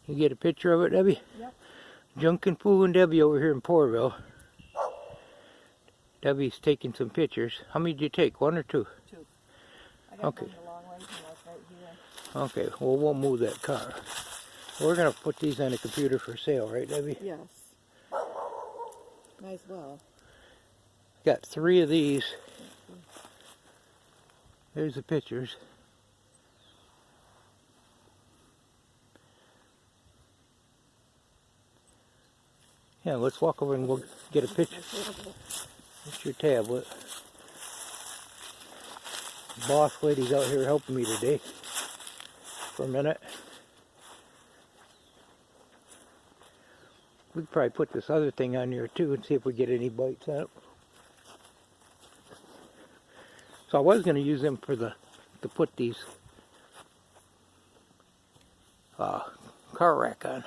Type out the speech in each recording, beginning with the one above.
You get a picture of it, Debbie? Yep. Junkin' Foo and Debbie over here in Pourville. Debbie's taking some pictures. How many did you take? One or two? Two. I got Okay. one the long way from us right here. Okay, well, we'll move that car. We're going to put these on the computer for sale, right, Debbie? Yes. Might as well. Got 3 of these. There's the pictures. Yeah, let's walk over and we'll get a picture. What's your tablet? Boss lady's out here helping me today for a minute. We could probably put this other thing on here too and see if we get any bites out. So I was going to use them for to put these car rack on.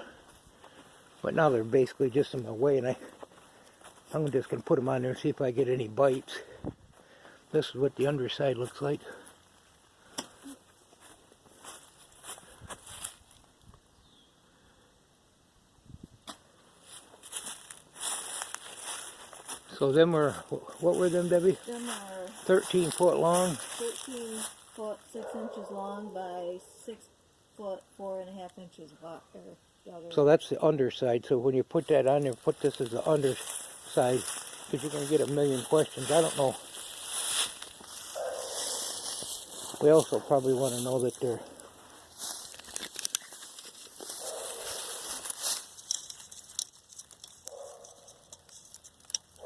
But now they're basically just in my way, and I'm just going to put them on there and see if I get any bites. This is what the underside looks like. So them were, what were them, Debbie? Them are 13 foot long. 13 foot 6 inches long by 6 foot 4.5 inches wide. So that's the underside. So when you put that on there, put this as the underside, because you're going to get a million questions. I don't know. We also probably want to know that they're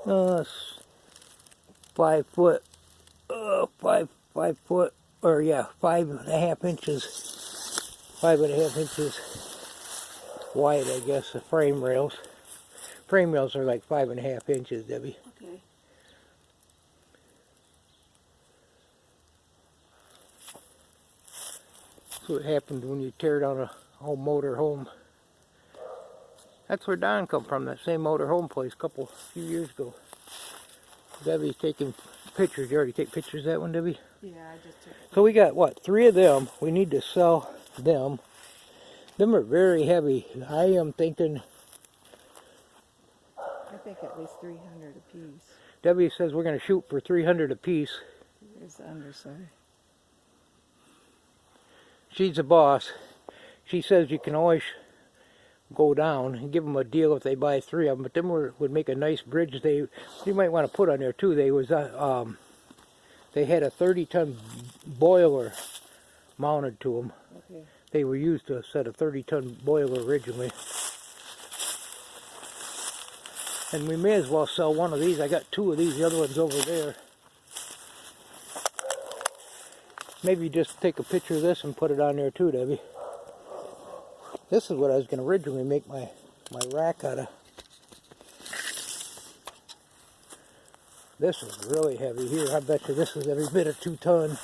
uh, 5 foot, 5 foot, or yeah, 5.5 inches, 5.5 inches wide, I guess, the frame rails. Frame rails are like 5.5 inches, Debbie. Okay. That's what happens when you tear down a whole motor home. That's where Don come from, that same motor home place a few years ago. Debbie's taking pictures. You already take pictures of that one, Debbie? Yeah, I just took it. So we got, what, 3 of them. We need to sell them. Them are very heavy. I am thinking, I think at least 300 a piece. Debbie says we're going to shoot for 300 a piece. There's the underside. She's the boss. She says you can always go down and give them a deal if they buy 3 of them. But them would make a nice bridge. You might want to put on there too. They had a 30-ton boiler mounted to them. Okay. They were used to set a 30-ton boiler originally. And we may as well sell one of these. I got 2 of these. The other one's over there. Maybe just take a picture of this and put it on there too, Debbie. This is what I was going to originally make my rack out of. This is really heavy here. I bet you this is every bit of 2 ton.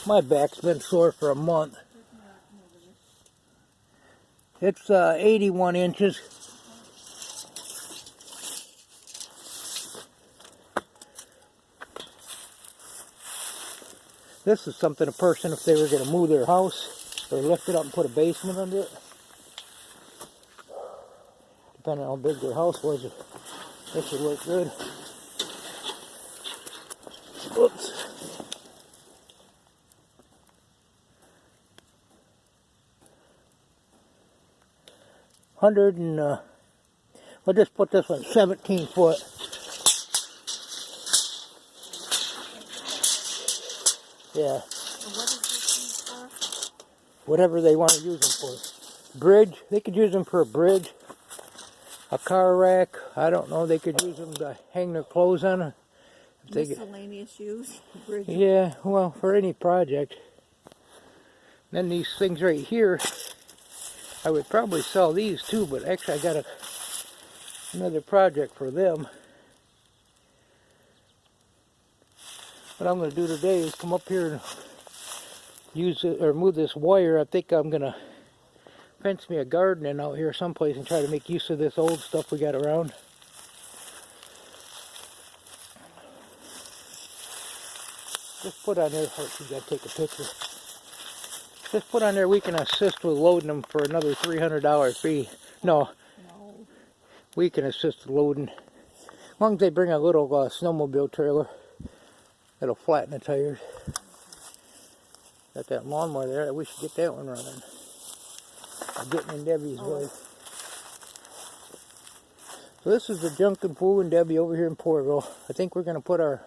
My back's been sore for a month. It's 81 inches. This is something a person, if they were going to move their house, or lift it up and put a basement under it, depending on how big their house was, this would work good. Oops. We'll just put this one 17 foot. Yeah. And what is this for? Whatever they want to use them for. Bridge, they could use them for a bridge. A car rack, I don't know, they could use them to hang their clothes on. Miscellaneous use? Bridge. Yeah, well, for any project. Then these things right here, I would probably sell these too, but actually I got another project for them. What I'm going to do today is come up here and use it, or move this wire. I think I'm going to fence me a garden in out here someplace and try to make use of this old stuff we got around. Just put on there, you got to take a picture. Just put on there we can assist with loading them for another $300 fee. No, No. we can assist with loading. As long as they bring a little snowmobile trailer, that'll flatten the tires. Got that lawnmower there. We should get that one running. I'm getting in Debbie's way. So this is the Junkin' Fool and Debbie over here in Porterville. I think we're going to put our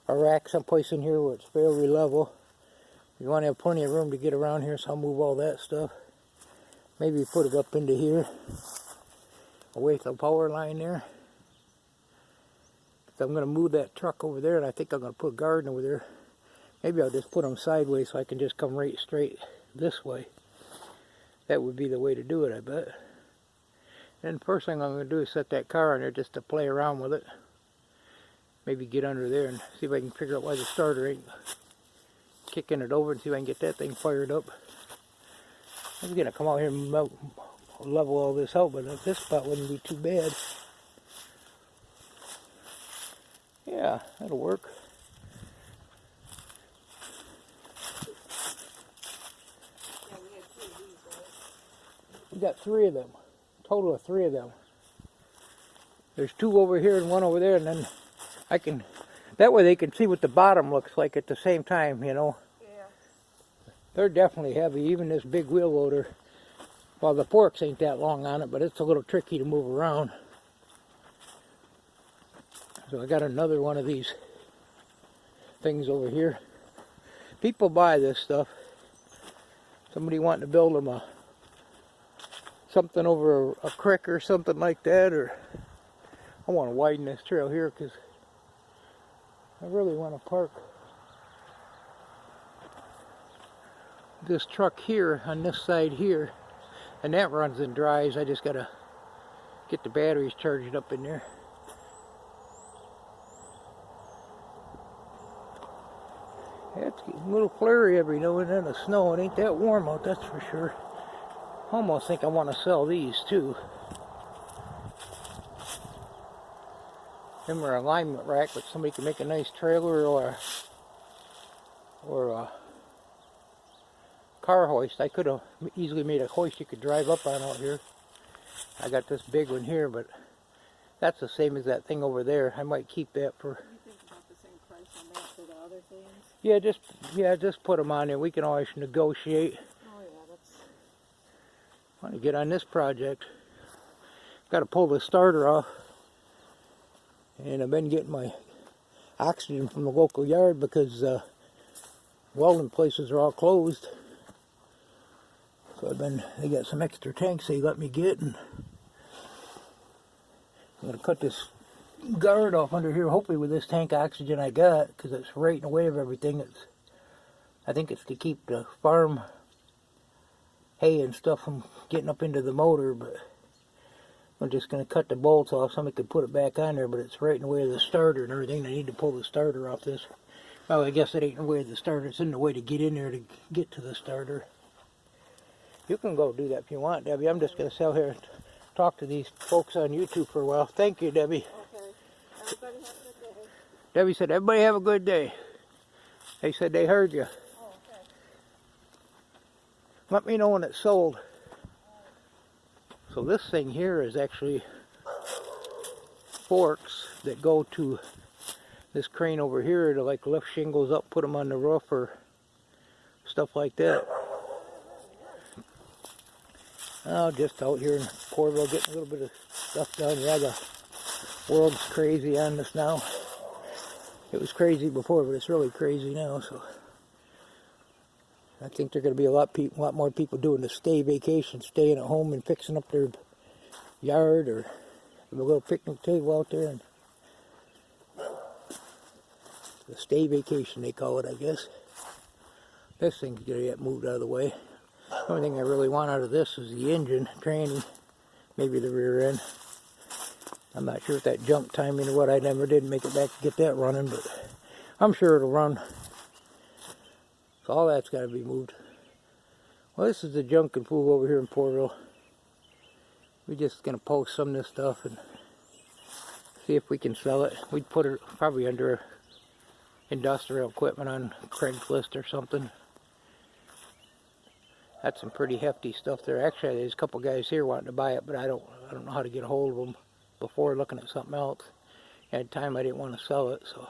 rack someplace in here where it's fairly level. We want to have plenty of room to get around here, so I'll move all that stuff. Maybe put it up into here, away from the power line there. So I'm going to move that truck over there, and I think I'm going to put a garden over there. Maybe I'll just put them sideways so I can just come right straight this way. That would be the way to do it, I bet. And the first thing I'm going to do is set that car on there just to play around with it. Maybe get under there and see if I can figure out why the starter ain't kicking it over, and see if I can get that thing fired up. I'm going to come out here and level all this out, but this spot wouldn't be too bad. Yeah, that'll work. We got 3 of them. Total of 3 of them. There's 2 over here and 1 over there, and then I can, that way they can see what the bottom looks like at the same time, you know. Yeah. They're definitely heavy, even this big wheel loader. Well, the forks ain't that long on it, but it's a little tricky to move around. So I got another one of these things over here. People buy this stuff. Somebody wanting to build them something over a creek or something like that, or I want to widen this trail here because I really want to park this truck here on this side here, and that runs and dries. I just gotta get the batteries charged up in there. It's getting a little flurry every now and then, the snow. It ain't that warm out, that's for sure. I almost think I want to sell these too. Them are alignment rack, but somebody can make a nice trailer or a car hoist. I could have easily made a hoist you could drive up on out here. I got this big one here, but that's the same as that thing over there. I might keep that for. You think about the same price on that for the other things? Yeah, just put them on there. We can always negotiate. Oh yeah, that's. I want to get on this project. Got to pull the starter off. And I've been getting my oxygen from the local yard because welding places are all closed. So they got some extra tanks they let me get, and I'm going to cut this guard off under here, hopefully with this tank oxygen I got, because it's right in the way of everything. I think it's to keep the farm hay and stuff from getting up into the motor, but I'm just going to cut the bolts off. Somebody could put it back on there, but it's right in the way of the starter and everything. I need to pull the starter off this. Well, I guess it ain't in the way of the starter. It's in the way to get in there to get to the starter. You can go do that if you want, Debbie. I'm just going to sit here and talk to these folks on YouTube for a while. Thank you, Debbie. Okay. Everybody have a good day. Debbie said, everybody have a good day. They said they heard you. Oh, okay. Let me know when it's sold. So this thing here is actually forks that go to this crane over here to like lift shingles up, put them on the roof or stuff like that. Oh, just out here in Porterville getting a little bit of stuff done. Yeah, the world's crazy on this now. It was crazy before, but it's really crazy now. So I think there are going to be a lot more people doing the stay vacation, staying at home and fixing up their yard or a little picnic table out there. And the stay vacation, they call it, I guess. This thing's going to get moved out of the way. The only thing I really want out of this is the engine, tranny, maybe the rear end. I'm not sure if that jump timing or what. I never did make it back to get that running, but I'm sure it'll run. So all that's got to be moved. Well, this is the Junkin' Fool over here in Porterville. We're just going to post some of this stuff and see if we can sell it. We'd put it probably under industrial equipment on Craigslist or something. That's some pretty hefty stuff there. Actually, there's a couple guys here wanting to buy it, but I don't know how to get a hold of them before looking at something else. At the time, I didn't want to sell it, so.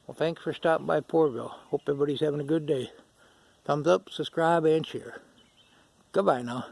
Well, thanks for stopping by Poorville. Hope everybody's having a good day. Thumbs up, subscribe, and share. Goodbye now.